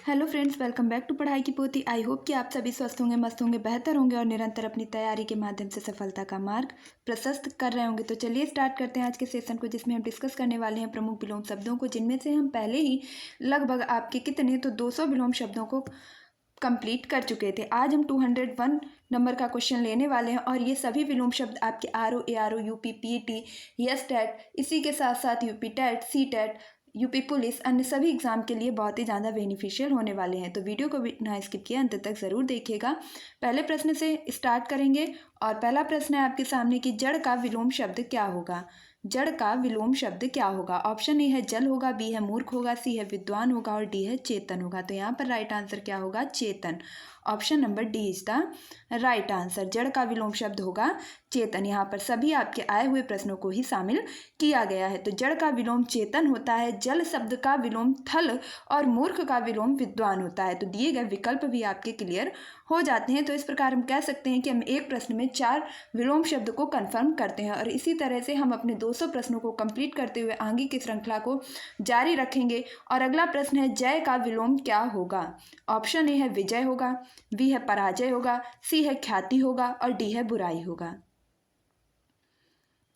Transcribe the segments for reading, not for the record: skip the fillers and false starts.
Hello friends, welcome back to पढ़ाई की पोथी। आई होप कि आप सभी स्वस्थ होंगे, मस्त होंगे, बेहतर होंगे और निरंतर अपनी तैयारी के माध्यम से सफलता का मार्ग प्रशस्त कर रहे होंगे। तो चलिए स्टार्ट करते हैं आज के सेशन को, जिसमें हम डिस्कस करने वाले हैं प्रमुख विलोम शब्दों को, जिनमें से हम पहले ही लगभग आपके कितने तो 200 विलोम शब्दों को कंप्लीट कर चुके थे। आज हम 201 नंबर का क्वेश्चन लेने वाले हैं और ये सभी विलोम शब्द आपके R A R O UP PT S TET, इसी के साथ साथ UP TET C TET UP police अन्य सभी एग्जाम के लिए बहुत ही ज़्यादा बेनिफिशियल होने वाले हैं। तो वीडियो को बिना स्किप किए अंत तक ज़रूर देखिएगा। पहले प्रश्न से स्टार्ट करेंगे और पहला प्रश्न है आपके सामने कि जड़ का विलोम शब्द क्या होगा। जड़ का विलोम शब्द क्या होगा। ऑप्शन ए है जल होगा, बी है मूर्ख होगा, सी है विद्वान होगा और डी है चेतन होगा। तो यहाँ पर राइट आंसर क्या होगा, Chetan. Option number D is the right answer. जड़ का विलोम शब्द होगा चेतन। यहाँ पर सभी आपके आए हुए प्रश्नों को ही शामिल किया गया है। तो जड़ का विलोम चेतन होता है, जल शब्द का विलोम थल और मूर्ख का विलोम विद्वान होता है। तो दिए गए विकल्प भी आपके क्लियर हो जाते हैं। तो इस प्रकार हम कह सकते हैं कि हम एक प्रश्न में 4 विलोम शब्द को कंफर्म करते हैं और इसी तरह से हम अपने 200 प्रश्नों को कंप्लीट करते हुए आगे की श्रृंखला को जारी रखेंगे। और अगला प्रश्न है जय का विलोम क्या होगा। ऑप्शन ए है विजय होगा, बी है पराजय होगा, सी है ख्याति होगा और डी है बुराई होगा।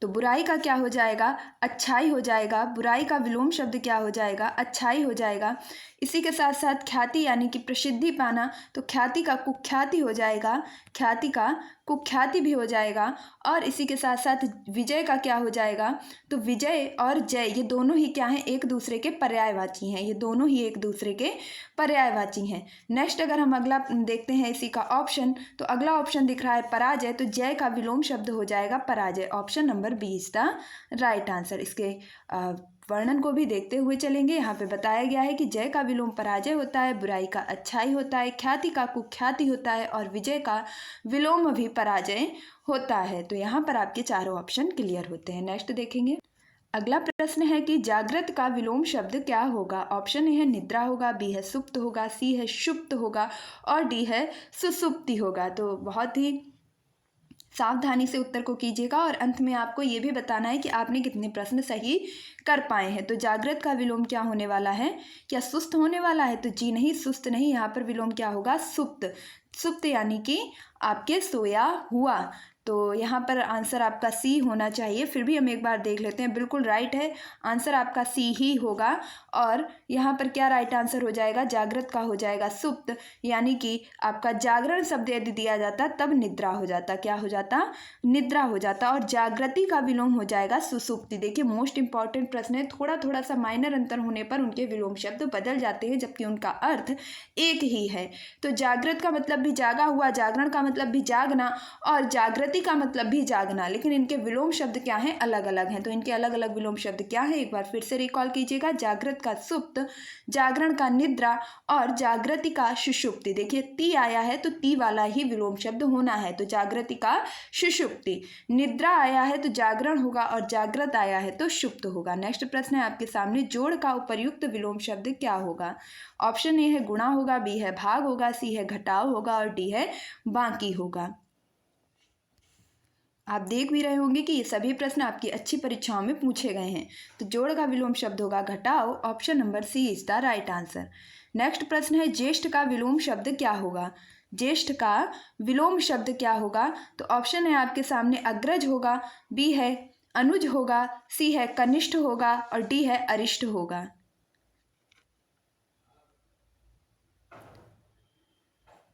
तो बुराई का क्या हो जाएगा, अच्छाई हो जाएगा। बुराई का विलोम शब्द क्या हो जाएगा, अच्छाई हो जाएगा। इसी के साथ साथ ख्याति यानी कि प्रसिद्धि पाना, तो ख्याति का कुख्याति हो जाएगा, ख्याति का कुख्याति भी हो जाएगा। और इसी के साथ साथ विजय का क्या हो जाएगा, तो विजय और जय ये दोनों ही क्या हैं, एक दूसरे के पर्यायवाची हैं। ये दोनों ही एक दूसरे के पर्यायवाची हैं। नेक्स्ट अगर हम अगला देखते हैं इसी का ऑप्शन, तो अगला ऑप्शन दिख रहा है पराजय। तो जय का विलोम शब्द हो जाएगा पराजय। Option number B is the right answer. इसके वर्णन को भी देखते हुए चलेंगे। यहाँ पे बताया गया है कि जय का विलोम पराजय होता है, बुराई का अच्छाई होता है, ख्याति का कुख्याति होता है और विजय का विलोम भी पराजय होता है। तो यहाँ पर आपके चारों ऑप्शन क्लियर होते हैं। नेक्स्ट देखेंगे। अगला प्रश्न है कि जागृत का विलोम शब्द क्या होगा। ऑप्शन ए है निद्रा होगा, बी है सुप्त होगा, सी है शुप्त होगा और डी है सुसुप्ति होगा। तो बहुत ही सावधानी से उत्तर को कीजिएगा और अंत में आपको ये भी बताना है कि आपने कितने प्रश्न सही कर पाए हैं। तो जागृत का विलोम क्या होने वाला है, क्या सुस्त होने वाला है। तो जी नहीं, सुस्त नहीं। यहाँ पर विलोम क्या होगा, सुप्त। सुप्त यानी कि आपके सोया हुआ। तो यहाँ पर आंसर आपका सी होना चाहिए। फिर भी हम एक बार देख लेते हैं। बिल्कुल राइट है, आंसर आपका सी ही होगा। और यहाँ पर क्या राइट आंसर हो जाएगा, जागृत का हो जाएगा सुप्त। यानी कि आपका जागरण शब्द यदि दिया जाता तब निद्रा हो जाता। क्या हो जाता, निद्रा हो जाता। और जागृति का विलोम हो जाएगा सुसुप्ति। देखिए मोस्ट इंपॉर्टेंट प्रश्न है, थोड़ा थोड़ा सा माइनर अंतर होने पर उनके विलोम शब्द बदल जाते हैं जबकि उनका अर्थ एक ही है। तो जागृत का मतलब भी जागा हुआ, जागरण का मतलब भी जागना और जागृति का मतलब भी जागना, लेकिन इनके विलोम शब्द क्या हैं, अलग अलग हैं। तो इनके अलग अलग विलोम शब्द क्या है, एक बार फिर से रिकॉल कीजिएगा। जागृत का सुप्त, जागरण का निद्रा और जागृति का सुषुप्ति। देखिए ती आया है तो ती वाला ही विलोम शब्द होना है। तो जागृति का सुषुप्ति, निद्रा आया है तो जागरण होगा और जागृत आया है तो सुप्त होगा। नेक्स्ट प्रश्न है आपके सामने, जोड़ का उपर्युक्त विलोम शब्द क्या होगा। ऑप्शन ए है गुणा होगा, बी है भाग होगा, सी है घटाव होगा और डी है बाकी होगा। आप देख भी रहे होंगे कि ये सभी प्रश्न आपकी अच्छी परीक्षाओं में पूछे गए हैं। तो जोड़ का विलोम शब्द होगा घटाव। Option number C is the right answer. Next प्रश्न है ज्येष्ठ का विलोम शब्द क्या होगा। ज्येष्ठ का विलोम शब्द क्या होगा। तो ऑप्शन है आपके सामने अग्रज होगा, बी है अनुज होगा, सी है कनिष्ठ होगा और डी है अरिष्ट होगा।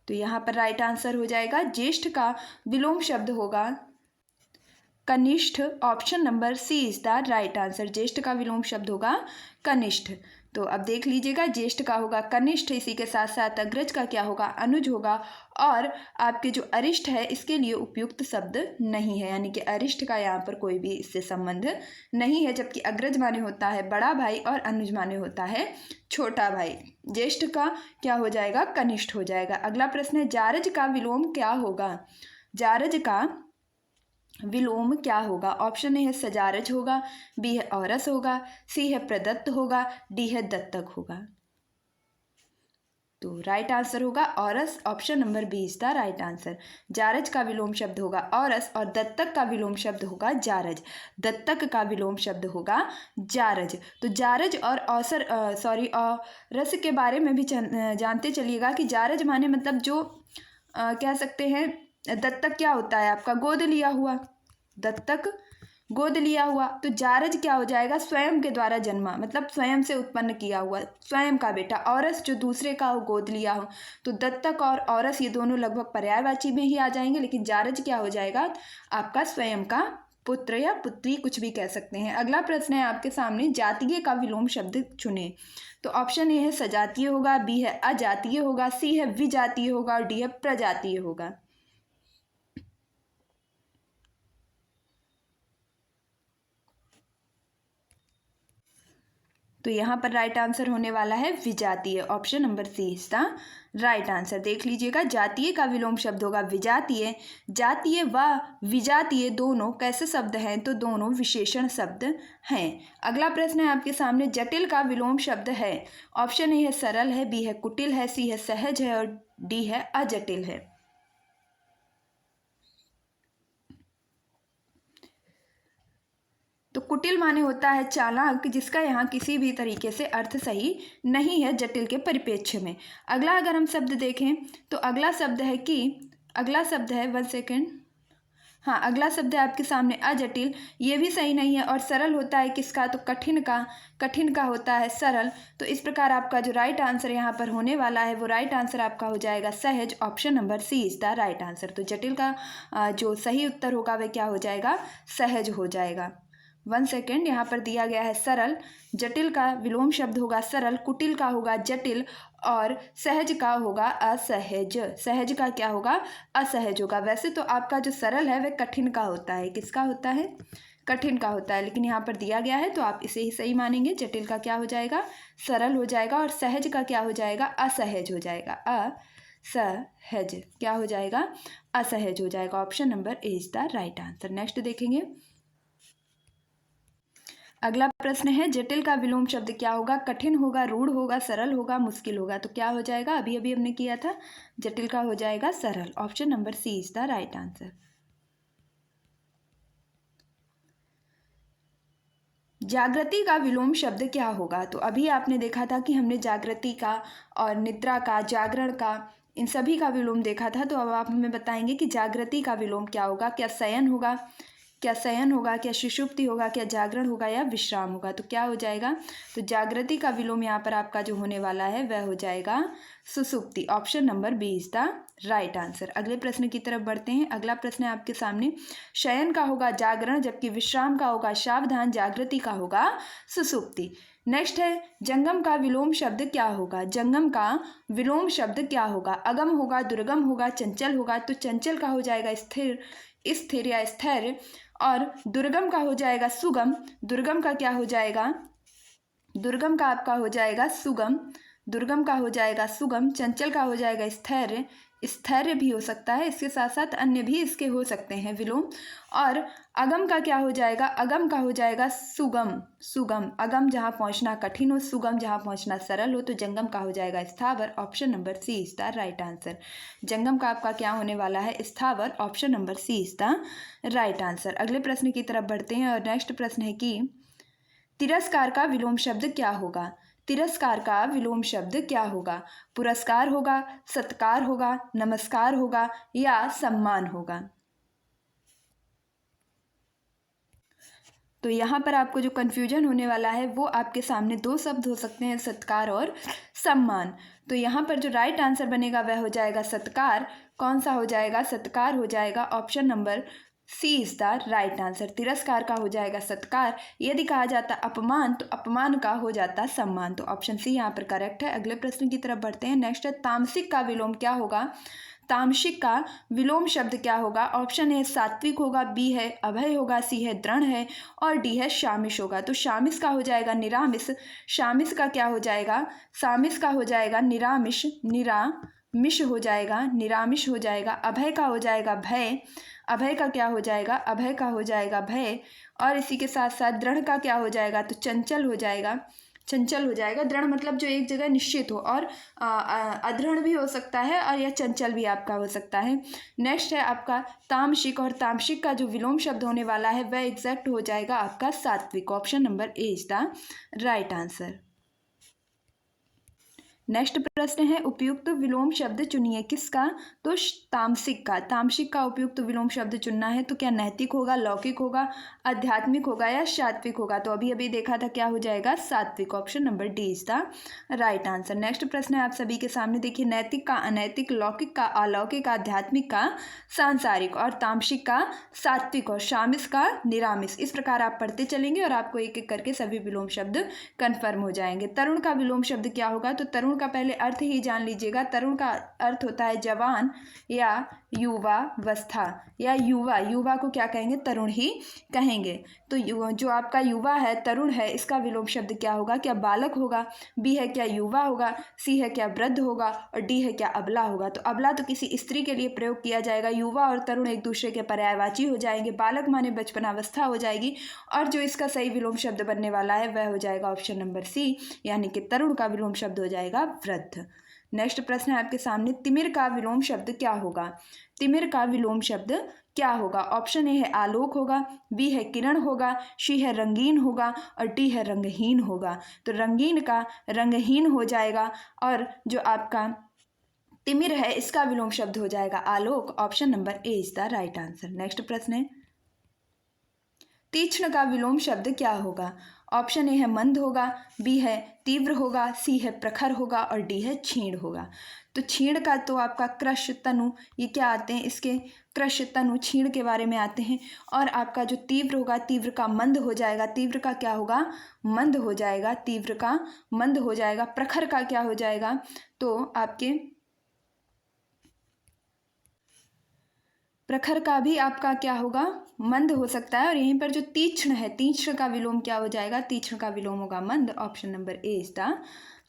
तो यहाँ पर राइट आंसर हो जाएगा ज्येष्ठ का विलोम शब्द होगा कनिष्ठ। Option number C is the right answer. ज्येष्ठ का विलोम शब्द होगा कनिष्ठ। तो अब देख लीजिएगा, ज्येष्ठ का होगा कनिष्ठ, इसी के साथ साथ अग्रज का क्या होगा, अनुज होगा और आपके जो अरिष्ट है इसके लिए उपयुक्त शब्द नहीं है, यानी कि अरिष्ट का यहाँ पर कोई भी इससे संबंध नहीं है। जबकि अग्रज माने होता है बड़ा भाई और अनुज माने होता है छोटा भाई। ज्येष्ठ का क्या हो जाएगा, कनिष्ठ हो जाएगा। अगला प्रश्न है जारज का विलोम क्या होगा। जारज का विलोम क्या होगा। ऑप्शन ए है सजारज होगा, बी है औरस होगा, सी है प्रदत्त होगा, डी है दत्तक होगा। तो राइट आंसर होगा औरस, option number B is the right answer. जारज का विलोम शब्द होगा औरस और दत्तक का विलोम शब्द होगा जारज। दत्तक का विलोम शब्द होगा जारज। तो जारज और औसर औरस के बारे में भी जानते चलिएगा कि जारज माने मतलब जो कह सकते हैं दत्तक क्या होता है आपका, गोद लिया हुआ, दत्तक गोद लिया हुआ। तो जारज क्या हो जाएगा, स्वयं के द्वारा जन्मा, मतलब स्वयं से उत्पन्न किया हुआ, स्वयं का बेटा। औरस जो दूसरे का हो, गोद लिया हो। तो दत्तक और औरस ये दोनों लगभग पर्यायवाची में ही आ जाएंगे, लेकिन जारज क्या हो जाएगा, आपका स्वयं का पुत्र या पुत्री कुछ भी कह सकते हैं। अगला प्रश्न है आपके सामने, जातीय का विलोम शब्द चुने। तो ऑप्शन ए है सजातीय होगा, बी है अजातीय होगा, सी है विजातीय होगा और डी है प्रजातीय होगा। तो यहाँ पर राइट आंसर होने वाला है विजातीय, option number C is the right answer. देख लीजिएगा, जातीय का विलोम शब्द होगा विजातीय। जातीय व विजातीय दोनों कैसे शब्द हैं, तो दोनों विशेषण शब्द हैं। अगला प्रश्न है आपके सामने, जटिल का विलोम शब्द है। ऑप्शन ए है सरल है, बी है कुटिल है, सी है सहज है और डी है अजटिल है। तो कुटिल माने होता है चालाक, जिसका यहाँ किसी भी तरीके से अर्थ सही नहीं है जटिल के परिप्रेक्ष्य में। अगला अगर हम शब्द देखें तो अगला शब्द है कि, अगला शब्द है, 1 सेकेंड, हाँ अगला शब्द है आपके सामने अजटिल। ये भी सही नहीं है। और सरल होता है किसका, तो कठिन का, कठिन का होता है सरल। तो इस प्रकार आपका जो राइट आंसर यहाँ पर होने वाला है वो राइट आंसर आपका हो जाएगा सहज, option number C is the right answer. तो जटिल का जो सही उत्तर होगा वह क्या हो जाएगा, सहज हो जाएगा। 1 सेकेंड, यहाँ पर दिया गया है सरल, जटिल का विलोम शब्द होगा सरल, कुटिल का होगा जटिल और सहज का होगा असहज। सहज का क्या होगा, असहज होगा। वैसे तो आपका जो सरल है वह कठिन का होता है, किसका होता है, कठिन का होता है, लेकिन यहाँ पर दिया गया है तो आप इसे ही सही मानेंगे। जटिल का क्या हो जाएगा, सरल हो जाएगा और सहज का क्या हो जाएगा, असहज हो जाएगा। असहज क्या हो जाएगा, असहज हो जाएगा। Option number A is the right answer. Next देखेंगे, अगला प्रश्न है, जटिल का विलोम शब्द क्या होगा, कठिन होगा, रूढ़ होगा, सरल होगा, मुश्किल होगा। तो क्या हो जाएगा, अभी अभी हमने किया था, जटिल का हो जाएगा सरल, option number C is the right answer. जागृति का विलोम शब्द क्या होगा। तो अभी आपने देखा था कि हमने जागृति का और निद्रा का, जागरण का, इन सभी का विलोम देखा था। तो अब आप हमें बताएंगे कि जागृति का विलोम क्या होगा, क्या शयन होगा, क्या शयन होगा, क्या सुषुप्ति होगा, क्या जागरण होगा या विश्राम होगा। तो क्या हो जाएगा, तो जागृति का विलोम यहाँ पर आपका जो होने वाला है वह हो जाएगा सुषुप्ति, option number B is the right answer. अगले प्रश्न की तरफ बढ़ते हैं। अगला प्रश्न है आपके सामने, शयन का होगा जागरण, जबकि विश्राम का होगा सावधान, जागृति का होगा सुषुप्ति। नेक्स्ट है, जंगम का विलोम शब्द क्या होगा। जंगम का विलोम शब्द क्या होगा, अगम होगा, दुर्गम होगा, चंचल होगा। तो चंचल का हो जाएगा स्थिर, स्थिर या स्थैर्य, और दुर्गम का हो जाएगा सुगम। दुर्गम का क्या हो जाएगा, दुर्गम का आपका हो जाएगा सुगम, दुर्गम का हो जाएगा सुगम। चंचल का हो जाएगा स्थैर्य, स्थैर्य भी हो सकता है, इसके साथ साथ अन्य भी इसके हो सकते हैं विलोम। और अगम का क्या हो जाएगा, अगम का हो जाएगा सुगम, सुगम। अगम जहाँ पहुँचना कठिन हो, सुगम जहाँ पहुँचना सरल हो। तो जंगम का हो जाएगा स्थावर, option number C is the right answer. जंगम का आपका क्या होने वाला है, स्थावर, option number C is the right answer. अगले प्रश्न की तरफ बढ़ते हैं और नेक्स्ट प्रश्न है कि तिरस्कार का विलोम शब्द क्या होगा। तिरस्कार का विलोम शब्द क्या होगा, पुरस्कार होगा, सत्कार होगा, नमस्कार होगा या सम्मान होगा। तो यहाँ पर आपको जो कन्फ्यूजन होने वाला है वो आपके सामने दो शब्द हो सकते हैं, सत्कार और सम्मान। तो यहाँ पर जो राइट आंसर बनेगा वह हो जाएगा सत्कार। कौन सा हो जाएगा, सत्कार हो जाएगा, option number C is the right answer. तिरस्कार का हो जाएगा सत्कार, यदि कहा जाता अपमान तो अपमान का हो जाता सम्मान। तो ऑप्शन सी यहाँ पर करेक्ट है। अगले प्रश्न की तरफ बढ़ते हैं। नेक्स्ट है, तामसिक का विलोम क्या होगा। तामसिक का विलोम शब्द क्या होगा। ऑप्शन ए सात्विक होगा, बी है अभय होगा, सी है दृढ़ है और डी है शामिश होगा। तो शामिश का हो जाएगा निरामिष, शामिश का क्या हो जाएगा, शामिश का हो जाएगा निरामिष, निरामिष हो जाएगा, निरामिष हो जाएगा। अभय का हो जाएगा भय, अभय का क्या हो जाएगा, अभय का हो जाएगा भय। और इसी के साथ साथ दृढ़ का क्या हो जाएगा, तो चंचल हो जाएगा, चंचल हो जाएगा। दृढ़ मतलब जो एक जगह निश्चित हो, और अदृढ़ भी हो सकता है और या चंचल भी आपका हो सकता है। नेक्स्ट है आपका तामसिक, और तामसिक का जो विलोम शब्द होने वाला है वह एग्जैक्ट हो जाएगा आपका सात्विक। Option number A is the right answer. Next प्रश्न है उपयुक्त विलोम शब्द चुनिए। किसका? तो तामसिक का। तामसिक का उपयुक्त विलोम शब्द चुनना है, तो क्या नैतिक होगा, लौकिक होगा, आध्यात्मिक होगा या सात्विक होगा? तो अभी अभी देखा था क्या हो जाएगा, सात्विक। Option number D is the right answer. Next प्रश्न है आप सभी के सामने, देखिए नैतिक का अनैतिक, लौकिक का अलौकिक, आध्यात्मिक का सांसारिक, और तामसिक का सात्विक, और शामिस का निरामिस। इस प्रकार आप पढ़ते चलेंगे और आपको एक एक करके सभी विलोम शब्द कन्फर्म हो जाएंगे। तरुण का विलोम शब्द क्या होगा? तो तरुण का पहले अर्थ ही जान लीजिएगा। तरुण का अर्थ होता है जवान या युवावस्था, या युवा। युवा को क्या कहेंगे? तरुण ही कहेंगे। तो जो आपका युवा है, तरुण है, इसका विलोम शब्द क्या होगा? क्या बालक होगा, बी है क्या युवा होगा, सी है क्या वृद्ध होगा, और डी है क्या अबला होगा? तो अबला तो किसी स्त्री के लिए प्रयोग किया जाएगा। युवा और तरुण एक दूसरे के पर्यायवाची हो जाएंगे। बालक माने बचपनावस्था हो जाएगी, और जो इसका सही विलोम शब्द बनने वाला है वह हो जाएगा ऑप्शन नंबर सी, यानी कि तरुण का विलोम शब्द हो जाएगा वृद्ध। नेक्स्ट प्रश्न है आपके सामने, तिमिर का विलोम शब्द क्या होगा? तिमिर का विलोम शब्द क्या होगा? ऑप्शन ए है आलोक होगा, बी है किरण होगा, सी है रंगीन होगा, और डी है रंगहीन होगा। तो रंगीन का रंगहीन हो जाएगा, और जो आपका तिमिर है इसका विलोम शब्द हो जाएगा आलोक। Option number A is the right answer. Next प्रश्न है, तीक्ष्ण का विलोम शब्द क्या होगा? ऑप्शन ए है मंद होगा, बी है तीव्र होगा, सी है प्रखर होगा, और डी है क्षीण होगा। तो क्षीण का तो आपका कृश, तनु, ये क्या आते हैं? इसके कृश, तनु, क्षीण के बारे में आते हैं। और आपका जो तीव्र होगा, तीव्र का मंद हो जाएगा। तीव्र का क्या होगा? मंद हो जाएगा। तीव्र का मंद हो जाएगा। प्रखर का क्या हो जाएगा? तो आपके प्रखर का भी आपका क्या होगा? मंद हो सकता है। और यहीं पर जो तीक्ष्ण है, तीक्ष्ण का विलोम क्या हो जाएगा? तीक्ष्ण का विलोम होगा मंद। Option number A is the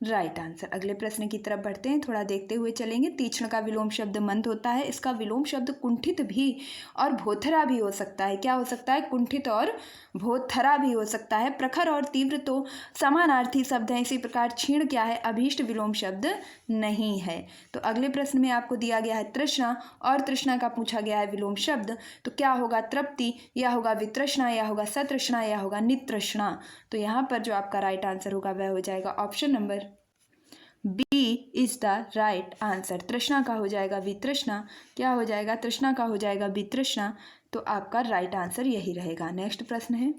right answer. अगले प्रश्न की तरफ बढ़ते हैं, थोड़ा देखते हुए चलेंगे। तीक्ष्ण का विलोम शब्द मंद होता है। इसका विलोम शब्द कुंठित भी और भोथरा भी हो सकता है। क्या हो सकता है? कुंठित और भोथरा भी हो सकता है। प्रखर और तीव्र तो समानार्थी शब्द हैं। इसी प्रकार क्षीण क्या है? अभीष्ट विलोम शब्द नहीं है। तो अगले प्रश्न में आपको दिया गया है तृष्णा, और तृष्णा का पूछा गया है विलोम शब्द। तो क्या होगा? तृप्ति, या होगा वितृष्णा, या होगा सतृष्णा, या होगा नितृष्णा। तो यहाँ पर जो आपका राइट आंसर होगा वह हो जाएगा option number B is the right answer. तृष्णा का हो जाएगा वितृष्णा, क्या हो जाएगा? तृष्णा का हो जाएगा वितृष्णा। तो आपका राइट आंसर यही रहेगा। नेक्स्ट प्रश्न है,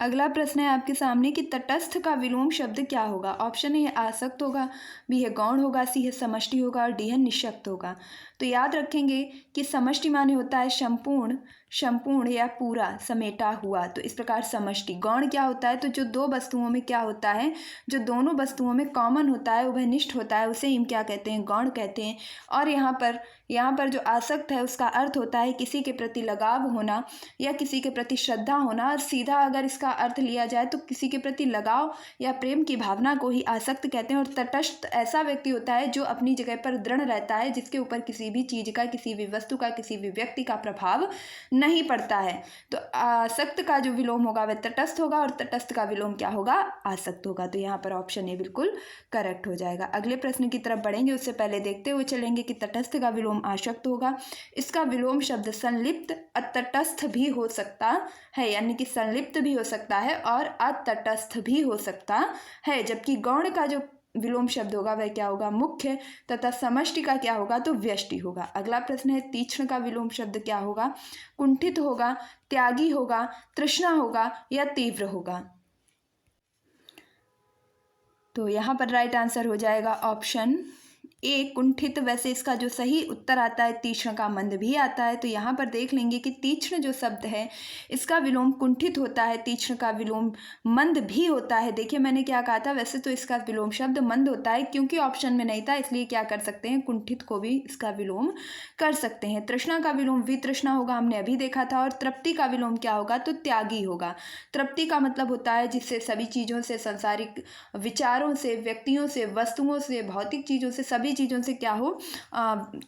अगला प्रश्न है आपके सामने कि तटस्थ का विलोम शब्द क्या होगा? ऑप्शन ए आसक्त होगा, बी है गौण होगा, सी है समष्टि होगा, और डी है निःशक्त होगा। तो याद रखेंगे कि समष्टि माने होता है संपूर्ण, संपूर्ण या पूरा, समेटा हुआ। तो इस प्रकार समष्टि। गौण क्या होता है? तो जो दो वस्तुओं में क्या होता है, जो दोनों वस्तुओं में कॉमन होता है, उभयनिष्ठ होता है, उसे हम क्या कहते हैं? गौण कहते हैं। और यहाँ पर जो आसक्त है उसका अर्थ होता है किसी के प्रति लगाव होना या किसी के प्रति श्रद्धा होना। और सीधा अगर इसका अर्थ लिया जाए तो किसी के प्रति लगाव या प्रेम की भावना को ही आसक्त कहते हैं। और तटस्थ ऐसा व्यक्ति होता है जो अपनी जगह पर दृढ़ रहता है, जिसके ऊपर किसी भी चीज का, किसी भी वस्तु का, किसी भी व्यक्ति का प्रभाव नहीं पड़ता है। तो आसक्त का जो विलोम होगा वह तटस्थ होगा, और तटस्थ का विलोम क्या होगा? आसक्त होगा। तो यहाँ पर ऑप्शन ए बिल्कुल करेक्ट हो जाएगा। अगले प्रश्न की तरफ बढ़ेंगे, उससे पहले देखते हुए चलेंगे कि तटस्थ का विलोम आसक्त होगा। इसका विलोम शब्द संलिप्त अतटस्थ भी हो सकता है, यानी कि संलिप्त भी हो सकता है और अतटस्थ भी हो सकता है। जबकि गौण का जो विलोम शब्द होगा वह क्या होगा? मुख्य, तथा समष्टि का क्या होगा? तो व्यष्टि होगा। अगला प्रश्न है, तीक्ष्ण का विलोम शब्द क्या होगा? कुंठित होगा, त्यागी होगा, तृष्णा होगा, या तीव्र होगा। तो यहाँ पर राइट आंसर हो जाएगा ऑप्शन ए कुंठित। वैसे इसका जो सही उत्तर आता है तीक्ष्ण का मंद भी आता है। तो यहाँ पर देख लेंगे कि तीक्ष्ण जो शब्द है इसका विलोम कुंठित होता है, तीक्ष्ण का विलोम मंद भी होता है। देखिए मैंने क्या कहा था, वैसे तो इसका विलोम शब्द मंद होता है, क्योंकि ऑप्शन में नहीं था इसलिए क्या कर सकते हैं? कुंठित को भी इसका विलोम कर सकते हैं। तृष्णा का विलोम वितृष्णा होगा, हमने अभी देखा था। और तृप्ति का विलोम क्या होगा? तो त्यागी होगा। तृप्ति का मतलब होता है जिससे सभी चीज़ों से, संसारिक विचारों से, व्यक्तियों से, वस्तुओं से, भौतिक चीज़ों से, सभी सभी चीज़ों से क्या हो,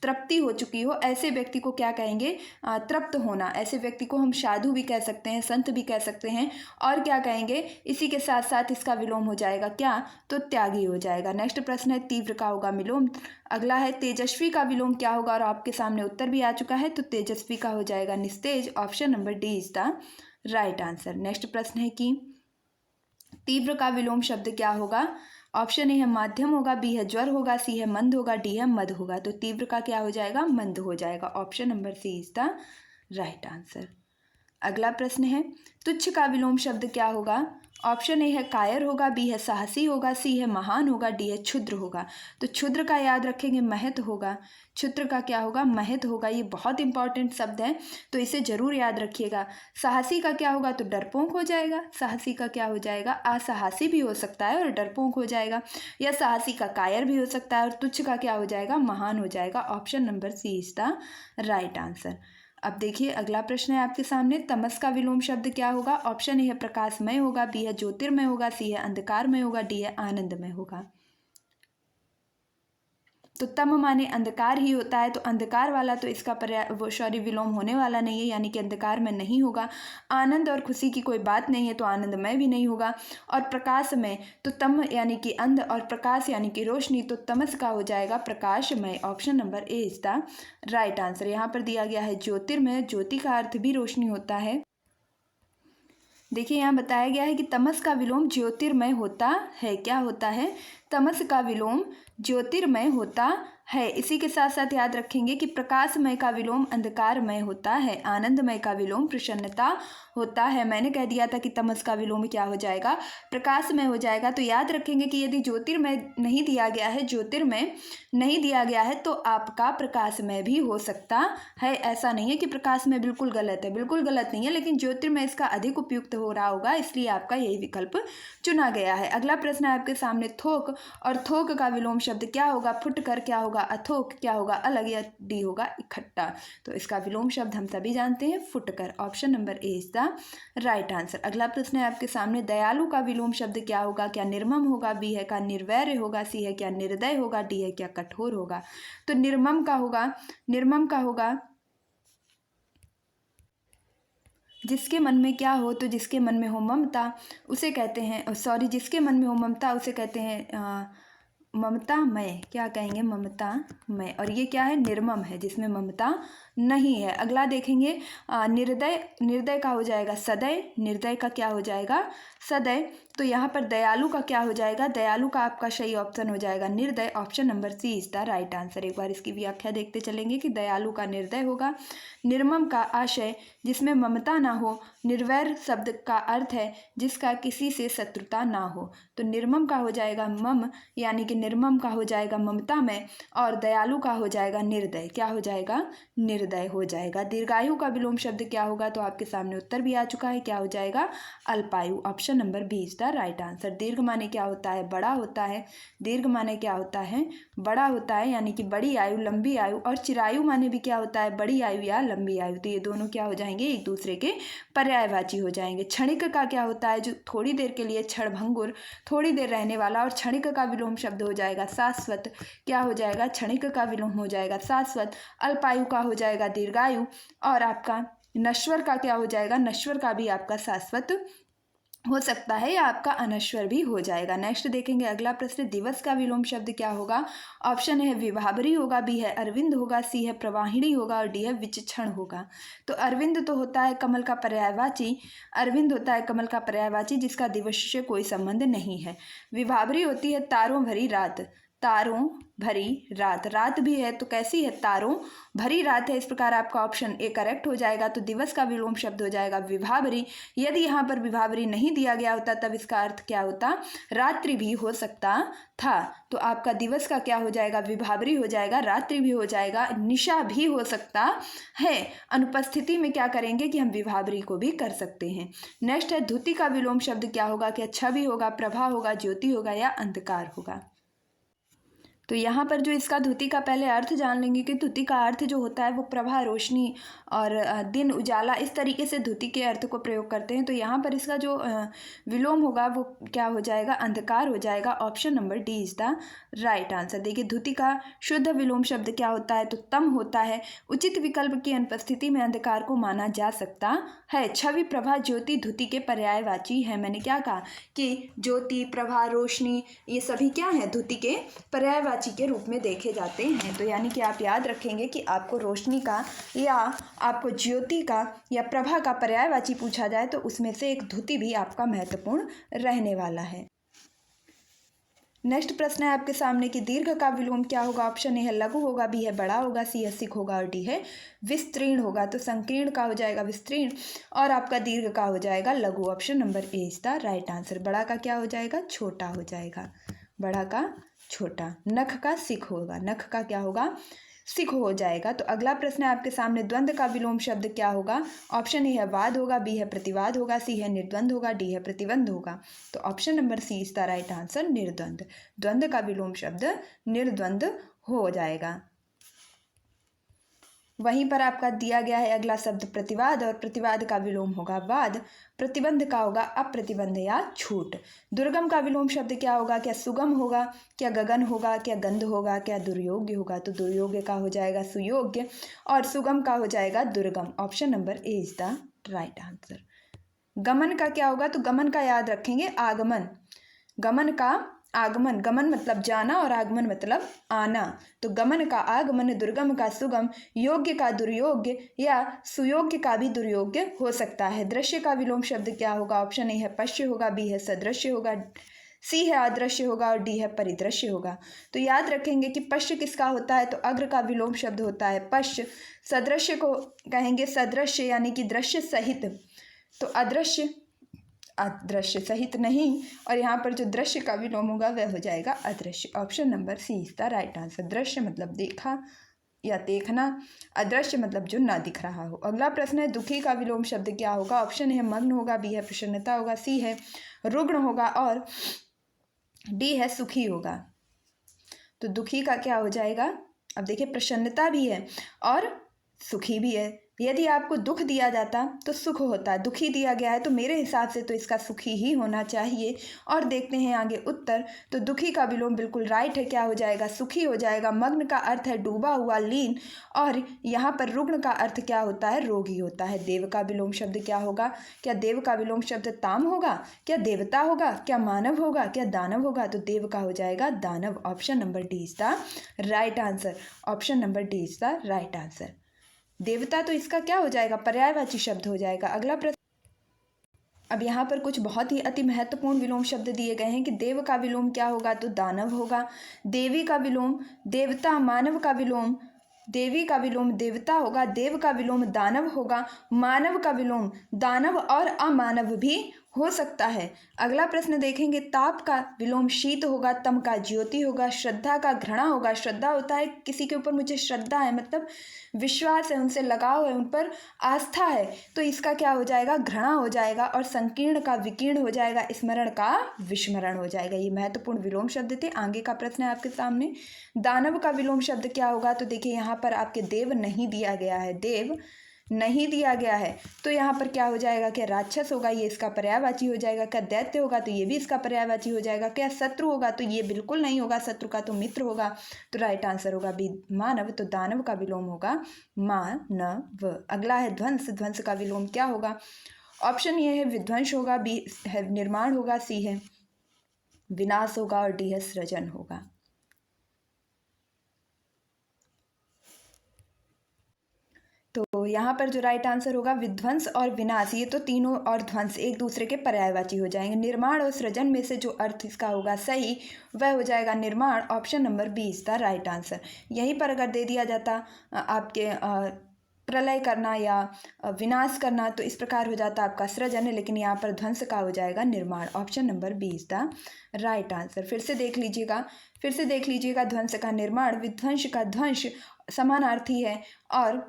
तृप्ति हो चुकी हो, ऐसे व्यक्ति को क्या कहेंगे, तृप्त होना। ऐसे व्यक्ति को हम साधु भी कह सकते हैं, संत भी कह सकते हैं, और क्या कहेंगे, इसी के साथ साथ इसका विलोम हो जाएगा क्या, तो त्यागी हो जाएगा। नेक्स्ट प्रश्न है तीव्र का होगा विलोम। अगला है तेजस्वी का विलोम क्या होगा, और आपके सामने उत्तर भी आ चुका है, तो तेजस्वी का हो जाएगा निस्तेज। Option number D is the right answer. Next प्रश्न है कि तीव्र का विलोम शब्द क्या होगा। ऑप्शन ए है माध्यम होगा, बी है ज्वर होगा, सी है मंद होगा, डी है मद होगा। तो तीव्र का क्या हो जाएगा, मंद हो जाएगा। Option number C is the right answer. अगला प्रश्न है तुच्छ का विलोम शब्द क्या होगा। ऑप्शन ए है कायर होगा, बी है साहसी होगा, सी है महान होगा, डी है क्षुद्र होगा। तो क्षुद्र का याद रखेंगे महत होगा, क्षुद्र का क्या होगा, महत होगा। ये बहुत इंपॉर्टेंट शब्द है, तो इसे जरूर याद रखिएगा। साहसी का क्या होगा, तो डरपोक हो जाएगा। साहसी का क्या हो जाएगा, असाहसी भी हो सकता है और डरपोक हो जाएगा, या साहसी का कायर भी हो सकता है, और तुच्छ का क्या हो जाएगा, महान हो जाएगा। Option number C is the right answer. अब देखिए अगला प्रश्न है आपके सामने, तमस का विलोम शब्द क्या होगा। ऑप्शन ए है प्रकाशमय होगा, बी है ज्योतिर्मय होगा, सी है अंधकारमय होगा, डी है आनंदमय होगा। तो तम माने अंधकार ही होता है, तो अंधकार वाला तो इसका विलोम होने वाला नहीं है, यानी कि अंधकार में नहीं होगा। आनंद और खुशी की कोई बात नहीं है, तो आनंदमय भी नहीं होगा। और प्रकाशमय तो तम यानी कि अंध, और प्रकाश यानी कि रोशनी, तो तमस का हो जाएगा प्रकाशमय। Option number A is the right answer. यहाँ पर दिया गया है ज्योतिर्मय, ज्योति का अर्थ भी रोशनी होता है। देखिए यहाँ बताया गया है कि तमस का विलोम ज्योतिर्मय होता है। क्या होता है, तमस का विलोम ज्योतिर्मय होता है। इसी के साथ साथ याद रखेंगे कि प्रकाशमय का विलोम अंधकारमय होता है, आनंदमय का विलोम प्रसन्नता होता है। मैंने कह दिया था कि तमस का विलोम क्या हो जाएगा, प्रकाशमय हो जाएगा। तो याद रखेंगे कि यदि ज्योतिर्मय नहीं दिया गया है, ज्योतिर्मय नहीं दिया गया है, तो आपका प्रकाशमय भी हो सकता है। ऐसा नहीं है कि प्रकाशमय बिल्कुल गलत है, बिल्कुल गलत नहीं है, लेकिन ज्योतिर्मय इसका अधिक उपयुक्त हो रहा होगा, इसलिए आपका यही विकल्प चुना गया है। अगला प्रश्न है आपके सामने थोक, और थोक का विलोम शब्द क्या होगा। फुटकर क्या होगा, अथोक क्या होगा, अलग, या डी होगा इकट्ठा। तो इसका विलोम शब्द हम सभी जानते हैं, फुटकर। Option number A is the right answer. अगला प्रश्न है आपके सामने दयालु का विलोम शब्द क्या होगा। क्या निर्मम होगा, बी है क्या निर्वैर होगा, सी है क्या निर्दय होगा, डी है क्या कठोर होगा। तो निर्मम का होगा, निर्मम का होगा जिसके मन में क्या हो, तो जिसके मन में हो ममता उसे कहते हैं, सॉरी, जिसके मन में हो ममता उसे कहते हैं ममतामय। क्या कहेंगे, ममतामय। और ये क्या है, निर्मम है, जिसमें ममता नहीं है। अगला देखेंगे निर्दय, निर्दय का हो जाएगा सदय, निर्दय का क्या हो जाएगा, सदय। तो यहाँ पर दयालु का क्या हो जाएगा, दयालु का आपका सही ऑप्शन हो जाएगा निर्दय। Option number C is the right answer. एक बार इसकी व्याख्या देखते चलेंगे कि दयालु का निर्दय होगा। निर्मम का आशय जिसमें ममता ना हो। निर्वैर शब्द का अर्थ है जिसका किसी से शत्रुता ना हो। तो निर्मम का हो जाएगा मम, यानी कि निर्मम का हो जाएगा ममता में, और दयालु का हो जाएगा निर्दय। क्या हो जाएगा, निर्दय हो जाएगा। दीर्घायु का विलोम शब्द क्या होगा, तो आपके सामने उत्तर भी आ चुका है, क्या हो जाएगा, अल्पायु। Option number B is the right answer. दीर्घ माने क्या होता है, बड़ा होता है। दीर्घ माने क्या होता है, बड़ा होता है, यानी कि बड़ी आयु, लंबी आयु। और चिरायु माने भी क्या होता है, बड़ी आयु या लंबी आयु। तो ये दोनों क्या हो जाएंगे, एक दूसरे के पर्यायवाची हो जाएंगे। क्षणिक का क्या होता है, जो थोड़ी देर के लिए, क्षणभंगुर, थोड़ी देर रहने वाला। और क्षणिक का विलोम शब्द हो जाएगा शाश्वत। क्या हो जाएगा, क्षणिक का विलोम हो जाएगा शाश्वत। अल्पायु का हो जाएगा दीर्घायु। और आपका नश्वर का क्या हो जाएगा, नश्वर का भी आपका शाश्वत हो सकता है, या आपका अनश्वर भी हो जाएगा। नेक्स्ट देखेंगे अगला प्रश्न, दिवस का विलोम शब्द क्या होगा। ऑप्शन है विभावरी होगा, बी है अरविंद होगा, सी है प्रवाहिणी होगा, और डी है विचक्षण होगा। तो अरविंद तो होता है कमल का पर्यायवाची, अरविंद होता है कमल का पर्यायवाची जिसका दिवस से कोई संबंध नहीं है। विभावरी होती है तारों भरी रात, तारों भरी रात, रात भी है तो कैसी है, तारों भरी रात है। इस प्रकार आपका ऑप्शन ए करेक्ट हो जाएगा। तो दिवस का विलोम शब्द हो जाएगा विभावरी। यदि यहाँ पर विभावरी नहीं दिया गया होता तब इसका अर्थ क्या होता, रात्रि भी हो सकता था। तो आपका दिवस का क्या हो जाएगा, विभावरी हो जाएगा, रात्रि भी हो जाएगा, निशा भी हो सकता है। अनुपस्थिति में क्या करेंगे कि हम विभावरी को भी कर सकते हैं। नेक्स्ट है धुति का विलोम शब्द क्या होगा। क्या छवि होगा, प्रभा होगा, ज्योति होगा, या अंधकार होगा। तो यहाँ पर जो इसका धुति का पहले अर्थ जान लेंगे कि धुति का अर्थ जो होता है वो प्रभा, रोशनी और दिन, उजाला, इस तरीके से धुति के अर्थ को प्रयोग करते हैं। तो यहाँ पर इसका जो विलोम होगा वो क्या हो जाएगा, अंधकार हो जाएगा। Option number D is the right answer. देखिए धुति का शुद्ध विलोम शब्द क्या होता है, तो तम होता है। उचित विकल्प की अनुपस्थिति में अंधकार को माना जा सकता है। छवि, प्रभा, ज्योति धुति के पर्यायवाची है। मैंने क्या कहा कि ज्योति, प्रभा, रोशनी ये सभी क्या है, धुति के पर्यायवाची के रूप में देखे जाते हैं। तो यानी कि आप याद रखेंगे कि आपको रोशनी का या आपको ज्योति का या प्रभा का पर्यायवाची पूछा जाए तो उसमें से एक धुति भी आपका महत्वपूर्ण रहने वाला है। नेक्स्ट प्रश्न है आपके सामने कि दीर्घ का विलोम क्या होगा। ऑप्शन ए है लघु होगा, बी है बड़ा होगा, सी है सिक होगा और डी है विस्तीर्ण होगा। तो संकीर्ण का हो जाएगा विस्तीर्ण और आपका दीर्घ का हो जाएगा लघु। Option number A is the right answer. बड़ा का क्या हो जाएगा, छोटा हो जाएगा, बड़ा का छोटा। नख का सिक होगा, नख का क्या होगा, सिक हो जाएगा। तो अगला प्रश्न है आपके सामने द्वंद्व का विलोम शब्द क्या होगा। ऑप्शन ए है वाद होगा, बी है प्रतिवाद होगा, सी है निर्द्वंद होगा, डी है प्रतिबंध होगा। तो option number C is the right answer, निर्द्वंद। द्वंद्व का विलोम शब्द निर्द्वंद हो जाएगा। वहीं पर आपका दिया गया है अगला शब्द प्रतिवाद और प्रतिवाद का विलोम होगा वाद। प्रतिबंध का होगा अप्रतिबंध या छूट। दुर्गम का विलोम शब्द क्या होगा, क्या सुगम होगा, क्या गगन होगा, क्या गंध होगा, क्या दुर्योग्य होगा। तो दुर्योग्य का हो जाएगा सुयोग्य और सुगम का हो जाएगा दुर्गम। Option number A is the right answer. गमन का क्या होगा, तो गमन का याद रखेंगे आगमन। गमन का आगमन, गमन मतलब जाना और आगमन मतलब आना। तो गमन का आगमन, दुर्गम का सुगम, योग्य का दुर्योग्य या सुयोग्य का भी दुर्योग्य हो सकता है। दृश्य का विलोम शब्द क्या होगा। ऑप्शन ए है पश्य होगा, बी है सदृश्य होगा, सी है अदृश्य होगा और डी है परिदृश्य होगा। तो याद रखेंगे कि पश्य किसका होता है, तो अग्र का विलोम शब्द होता है पश्य। सदृश्य को कहेंगे सदृश्य यानी कि दृश्य सहित। तो अदृश्य अदृश्य सहित नहीं, और यहाँ पर जो दृश्य का विलोम होगा वह हो जाएगा अदृश्य। Option number C is the right answer. दृश्य मतलब देखा या देखना, अदृश्य मतलब जो ना दिख रहा हो। अगला प्रश्न है दुखी का विलोम शब्द क्या होगा। ऑप्शन है मग्न होगा, बी है प्रसन्नता होगा, सी है रुग्ण होगा और डी है सुखी होगा। तो दुखी का क्या हो जाएगा, अब देखिए प्रसन्नता भी है और सुखी भी है। यदि आपको दुख दिया जाता तो सुख होता, दुखी दिया गया है तो मेरे हिसाब से तो इसका सुखी ही होना चाहिए। और देखते हैं आगे उत्तर। तो दुखी का विलोम बिल्कुल राइट है, क्या हो जाएगा, सुखी हो जाएगा। मग्न का अर्थ है डूबा हुआ, लीन, और यहाँ पर रुग्ण का अर्थ क्या होता है, रोगी होता है। देव का विलोम शब्द क्या होगा, क्या देव का विलोम शब्द ताम होगा, क्या देवता होगा, क्या मानव होगा, क्या दानव होगा। तो देव का हो जाएगा दानव। Option number D is the right answer. Option number D is the right answer. देवता तो इसका क्या हो जाएगा, पर्यायवाची शब्द हो जाएगा। अगला प्रश्न, अब यहाँ पर कुछ बहुत ही अति महत्वपूर्ण विलोम शब्द दिए गए हैं कि देव का विलोम क्या होगा, तो दानव होगा। देवी का विलोम देवता, मानव का विलोम देवी का विलोम देवता होगा, देव का विलोम दानव होगा, मानव का विलोम दानव और अमानव भी हो सकता है। अगला प्रश्न देखेंगे, ताप का विलोम शीत होगा, तम का ज्योति होगा, श्रद्धा का घृणा होगा। श्रद्धा होता है किसी के ऊपर मुझे श्रद्धा है, मतलब विश्वास है, उनसे लगाव है, उन पर आस्था है, तो इसका क्या हो जाएगा, घृणा हो जाएगा। और संकीर्ण का विकीर्ण हो जाएगा, स्मरण का विस्मरण हो जाएगा। ये महत्वपूर्ण विलोम शब्द थे। आगे का प्रश्न है आपके सामने, दानव का विलोम शब्द क्या होगा। तो देखिए यहाँ पर आपके देव नहीं दिया गया है, देव नहीं दिया गया है, तो यहाँ पर क्या हो जाएगा, क्या राक्षस होगा, ये इसका पर्यायवाची हो जाएगा। क्या दैत्य होगा, तो ये भी इसका पर्यायवाची हो जाएगा। क्या शत्रु होगा, तो ये बिल्कुल नहीं होगा, शत्रु का तो मित्र होगा। तो राइट आंसर होगा बी मानव। तो दानव का विलोम होगा मानव। अगला है ध्वंस। ध्वंस का विलोम क्या होगा। ऑप्शन ये है विध्वंस होगा, बी है निर्माण होगा, सी है विनाश होगा और डी है सृजन होगा। तो यहाँ पर जो राइट आंसर होगा विध्वंस और विनाश, ये तो तीनों और ध्वंस एक दूसरे के पर्यायवाची हो जाएंगे। निर्माण और सृजन में से जो अर्थ इसका होगा सही वह हो जाएगा निर्माण। Option number B is the right answer. यहीं पर अगर दे दिया जाता आपके प्रलय करना या विनाश करना, तो इस प्रकार हो जाता आपका सृजन, लेकिन यहाँ पर ध्वंस का हो जाएगा निर्माण। Option number B is the right answer. फिर से देख लीजिएगा ध्वंस का निर्माण, विध्वंस का ध्वंस समानार्थी है और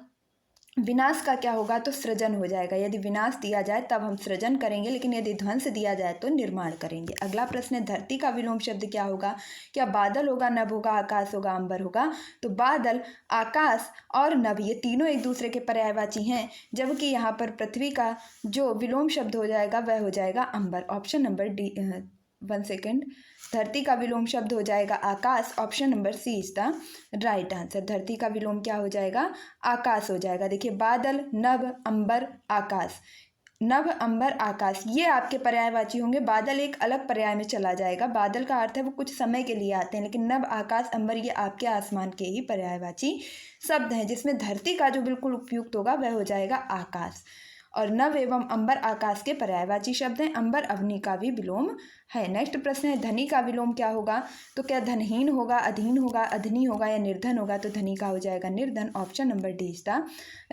विनाश का क्या होगा, तो सृजन हो जाएगा। यदि विनाश दिया जाए तब हम सृजन करेंगे, लेकिन यदि ध्वंस दिया जाए तो निर्माण करेंगे। अगला प्रश्न है, धरती का विलोम शब्द क्या होगा। क्या बादल होगा, नभ होगा, आकाश होगा, अंबर होगा। तो बादल, आकाश और नभ ये तीनों एक दूसरे के पर्यायवाची हैं, जबकि यहाँ पर पृथ्वी का जो विलोम शब्द हो जाएगा वह हो जाएगा अंबर। ऑप्शन नंबर डी, 1 सेकेंड, धरती का विलोम शब्द हो जाएगा आकाश। Option number C is the right answer. धरती का विलोम क्या हो जाएगा, आकाश हो जाएगा। देखिए, बादल, नभ, अंबर, आकाश। नभ, अंबर, आकाश ये आपके पर्यायवाची होंगे। बादल एक अलग पर्याय में चला जाएगा। बादल का अर्थ है वो कुछ समय के लिए आते हैं, लेकिन नभ, आकाश, अंबर ये आपके आसमान के ही पर्यायवाची शब्द हैं, जिसमें धरती का जो बिल्कुल उपयुक्त होगा वह हो जाएगा आकाश। और नभ एवं अंबर आकाश के पर्यायवाची शब्द हैं। अंबर अग्नि का भी विलोम है। नेक्स्ट प्रश्न है, धनी का विलोम क्या होगा। तो क्या धनहीन होगा, अधीन होगा, अधनी होगा या निर्धन होगा। तो धनी का हो जाएगा निर्धन। Option number D is the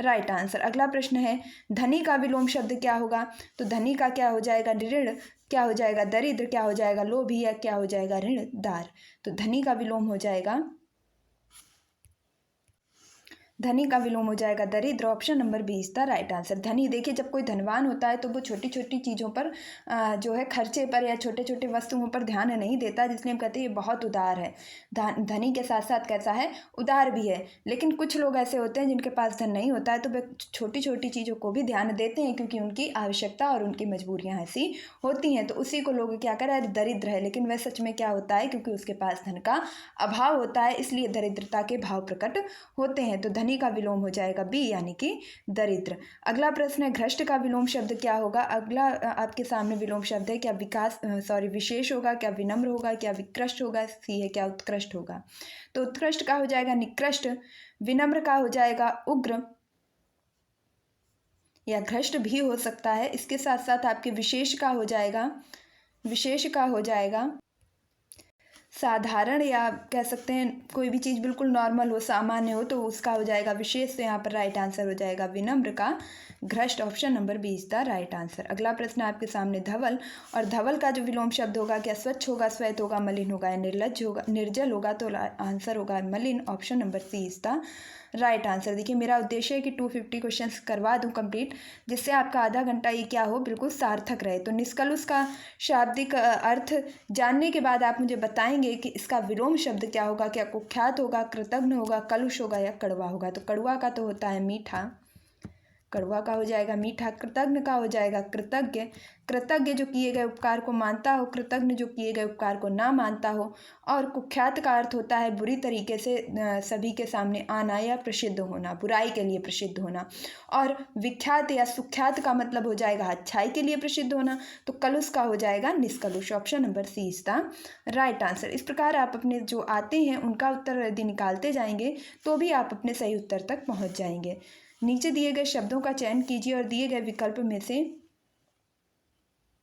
right answer. अगला प्रश्न है, धनी का विलोम शब्द क्या होगा। तो धनी का क्या हो जाएगा, ऋण, क्या हो जाएगा दरिद्र, क्या हो जाएगा लोभी या क्या हो जाएगा ऋणदार। तो धनी का विलोम हो जाएगा, धनी का विलोम हो जाएगा दरिद्र। Option number B is the right answer. धनी, देखिए जब कोई धनवान होता है तो वो छोटी छोटी चीज़ों पर जो है खर्चे पर या छोटे छोटे वस्तुओं पर ध्यान नहीं देता, जिसलिए हम कहते हैं ये बहुत उदार है। धनी के साथ साथ कैसा है, उदार भी है। लेकिन कुछ लोग ऐसे होते हैं जिनके पास धन नहीं होता है तो वे छोटी छोटी चीज़ों को भी ध्यान देते हैं, क्योंकि उनकी आवश्यकता और उनकी मजबूरियाँ ऐसी होती हैं। तो उसी को लोग क्या करें, अरे दरिद्र है, लेकिन वह सच में क्या होता है, क्योंकि उसके पास धन का अभाव होता है, इसलिए दरिद्रता के भाव प्रकट होते हैं। तो धनी का विलोम हो जाएगा बी, यानी कि दरिद्र। अगला प्रश्न है, भ्रष्ट का विलोम शब्द क्या होगा। अगला आपके सामने विलोम शब्द है, क्या विशेष होगा, क्या विनम्र होगा, क्या विकृष्ट होगा, सी है क्या उत्कृष्ट होगा। तो उत्कृष्ट का हो जाएगा निकृष्ट, विनम्र का हो जाएगा उग्र या भ्रष्ट भी हो सकता है। इसके साथ साथ आपके विशेष का हो जाएगा, विशेष का हो जाएगा साधारण, या कह सकते हैं कोई भी चीज़ बिल्कुल नॉर्मल हो, सामान्य हो, तो उसका हो जाएगा विशेष। तो यहाँ पर राइट आंसर हो जाएगा विनम्र का भ्रष्ट। Option number B is the right answer. अगला प्रश्न आपके सामने धवल, और धवल का जो विलोम शब्द होगा, क्या स्वच्छ होगा, श्वेत होगा, मलिन होगा या निर्लज होगा, निर्जल होगा। तो आंसर होगा मलिन। Option number C is the right answer. देखिए, मेरा उद्देश्य है कि 250 क्वेश्चंस करवा दूं कंप्लीट, जिससे आपका आधा घंटा ये क्या हो, बिल्कुल सार्थक रहे। तो निष्कलुष का शाब्दिक अर्थ जानने के बाद आप मुझे बताएंगे कि इसका विलोम शब्द क्या होगा। क्या कुख्यात होगा, कृतघ्न होगा, कलुष होगा या कड़वा होगा। तो कड़वा का तो होता है मीठा, कड़वा का हो जाएगा मीठा। कृतघ्न का हो जाएगा कृतज्ञ, कृतज्ञ जो किए गए उपकार को मानता हो, कृतज्ञ जो किए गए उपकार को ना मानता हो। और कुख्यात का अर्थ होता है बुरी तरीके से सभी के सामने आना या प्रसिद्ध होना, बुराई के लिए प्रसिद्ध होना। और विख्यात या सुख्यात का मतलब हो जाएगा अच्छाई के लिए प्रसिद्ध होना। तो कलुष का हो जाएगा निष्कलुष। Option number C is the right answer. इस प्रकार आप अपने जो आते हैं उनका उत्तर यदि निकालते जाएंगे तो भी आप अपने सही उत्तर तक पहुंच जाएंगे। नीचे दिए गए शब्दों का चयन कीजिए और दिए गए विकल्प में से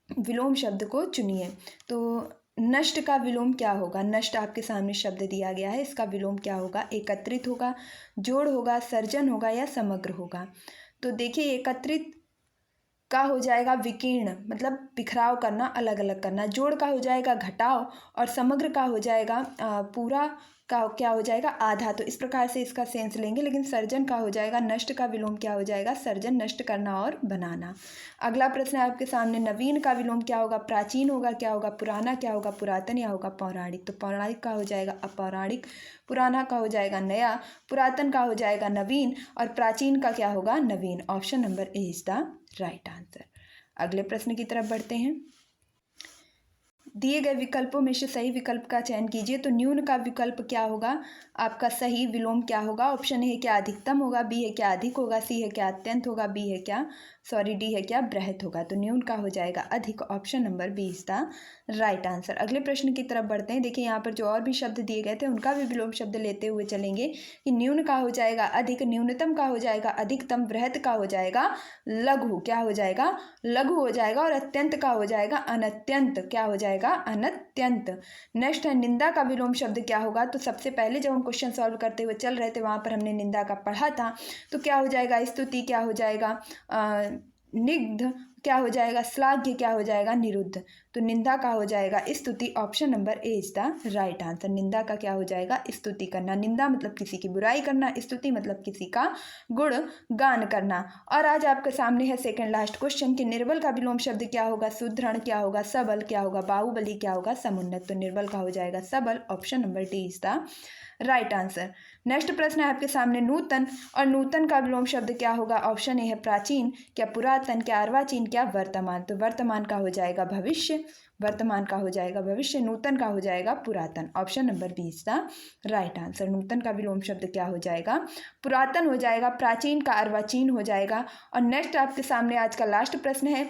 विलोम शब्द को चुनिए। तो नष्ट का विलोम क्या होगा। नष्ट आपके सामने शब्द दिया गया है, इसका विलोम क्या होगा। एकत्रित होगा, जोड़ होगा, सर्जन होगा या समग्र होगा। तो देखिए, एकत्रित का हो जाएगा विकीर्ण, मतलब बिखराव करना, अलग अलग करना। जोड़ का हो जाएगा घटाव, और समग्र का हो जाएगा पूरा का क्या हो जाएगा आधा। तो इस प्रकार से इसका सेंस लेंगे। लेकिन सर्जन का हो जाएगा, नष्ट का विलोम क्या हो जाएगा, सर्जन, नष्ट करना और बनाना। अगला प्रश्न है आपके सामने, नवीन का विलोम क्या होगा। प्राचीन होगा, क्या होगा पुराना, क्या होगा पुरातन या होगा पौराणिक। तो पौराणिक का हो जाएगा अपौराणिक, पुराना का हो जाएगा नया, पुरातन का हो जाएगा नवीन, और प्राचीन का क्या होगा नवीन। Option number A is the right answer. अगले प्रश्न की तरफ बढ़ते हैं। दिए गए विकल्पों में से सही विकल्प का चयन कीजिए। तो न्यून का विकल्प क्या होगा, आपका सही विलोम क्या होगा। ऑप्शन ए है क्या अधिकतम होगा, बी है क्या अधिक होगा, सी है क्या अत्यंत होगा, डी है क्या बृहत होगा। तो न्यून का हो जाएगा अधिक। Option number B is the right answer. अगले प्रश्न की तरफ बढ़ते हैं। देखिए, यहाँ पर जो और भी शब्द दिए गए थे उनका भी विलोम शब्द लेते हुए चलेंगे कि न्यून का हो जाएगा अधिक, न्यूनतम का हो जाएगा अधिकतम, बृहत का हो जाएगा लघु, क्या हो जाएगा लघु हो जाएगा, और अत्यंत का हो जाएगा अनत्यंत, क्या हो जाएगा अनत्यंत। नेक्स्ट है, निंदा का विलोम शब्द क्या होगा। तो सबसे पहले जब हम क्वेश्चन सॉल्व करते हुए चल रहे थे वहां पर हमने निंदा का पढ़ा था। तो क्या हो जाएगा स्तुति, क्या हो जाएगा निग्ध, क्या हो जाएगा श्लाघ्य, क्या हो जाएगा निरुद्ध। तो निंदा का हो जाएगा स्तुति। Option number A is the right answer. निंदा का क्या हो जाएगा स्तुति करना। निंदा मतलब किसी की बुराई करना, स्तुति मतलब किसी का गुण गान करना। और आज आपके सामने है सेकंड लास्ट क्वेश्चन कि निर्बल का विलोम शब्द क्या होगा, सुदृढ़ क्या होगा, सबल क्या होगा, बाहुबली क्या होगा, समुन्नत। तो निर्बल का हो जाएगा सबल। Option number D is the right answer. Next प्रश्न है आपके सामने नूतन, और नूतन का विलोम शब्द क्या होगा। ऑप्शन ए है प्राचीन, क्या पुरातन, क्या अर्वाचीन, क्या वर्तमान। तो वर्तमान का हो जाएगा भविष्य। वर्तमान का हो जाएगा भविष्य। नूतन का हो जाएगा पुरातन। Option number B is the right answer. नूतन का विलोम शब्द क्या हो जाएगा पुरातन हो जाएगा। प्राचीन का अर्वाचीन हो जाएगा। और नेक्स्ट आपके सामने आज का लास्ट प्रश्न है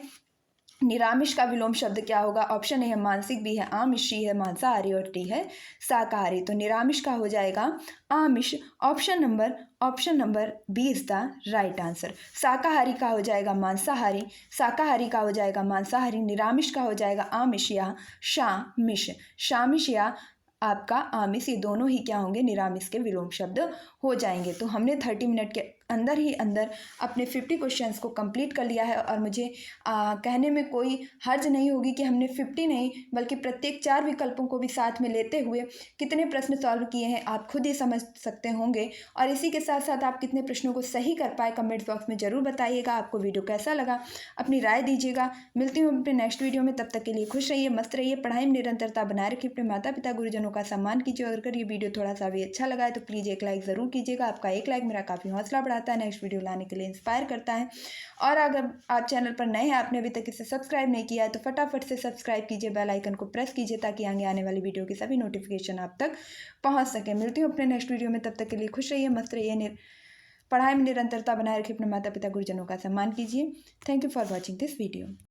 निरामिष का विलोम शब्द क्या होगा। ऑप्शन ए है मांसिक, बी है आमिष, सी है मांसाहारी और डी है शाकाहारी। तो निरामिष का हो जाएगा आमिष। Option number B is the right answer. शाकाहारी का हो जाएगा मांसाहारी, शाकाहारी का हो जाएगा मांसाहारी, निरामिष का हो जाएगा आमिष या शामिष। शामिष या आपका आमिष, ये दोनों ही क्या होंगे निरामिष के विलोम शब्द हो जाएंगे। तो हमने 30 मिनट के अंदर ही अंदर अपने 50 क्वेश्चंस को कंप्लीट कर लिया है। और मुझे कहने में कोई हर्ज नहीं होगी कि हमने 50 नहीं बल्कि प्रत्येक 4 विकल्पों को भी साथ में लेते हुए कितने प्रश्न सॉल्व किए हैं आप खुद ही समझ सकते होंगे। और इसी के साथ साथ आप कितने प्रश्नों को सही कर पाए कमेंट बॉक्स में ज़रूर बताइएगा। आपको वीडियो कैसा लगा अपनी राय दीजिएगा। मिलती हूँ अपने नेक्स्ट वीडियो में, तब तक के लिए खुश रहिए, मस्त रहिए, पढ़ाई में निरंतरता बनाए रखिए, अपने माता पिता गुरुजनों का सम्मान कीजिए। और अगर ये वीडियो थोड़ा सा भी अच्छा लगा है तो प्लीज़ एक लाइक ज़रूर कीजिएगा। आपका एक लाइक मेरा काफ़ी हौसला बढ़ाता है, नेक्स्ट वीडियो लाने के लिए इंस्पायर करता है। और अगर आप चैनल पर नए हैं, आपने अभी तक इसे सब्सक्राइब नहीं किया है तो फटाफट से सब्सक्राइब कीजिए, बेल आइकन को प्रेस कीजिए ताकि आगे आने वाली वीडियो की सभी नोटिफिकेशन आप तक पहुंच सके। मिलती हूँ अपने नेक्स्ट वीडियो में, तब तक के लिए खुश रहिए, मस्त रहिए, पढ़ाई में निरंतरता बनाए रखिए, अपने माता पिता गुरुजनों का सम्मान कीजिए। Thank you for watching this video.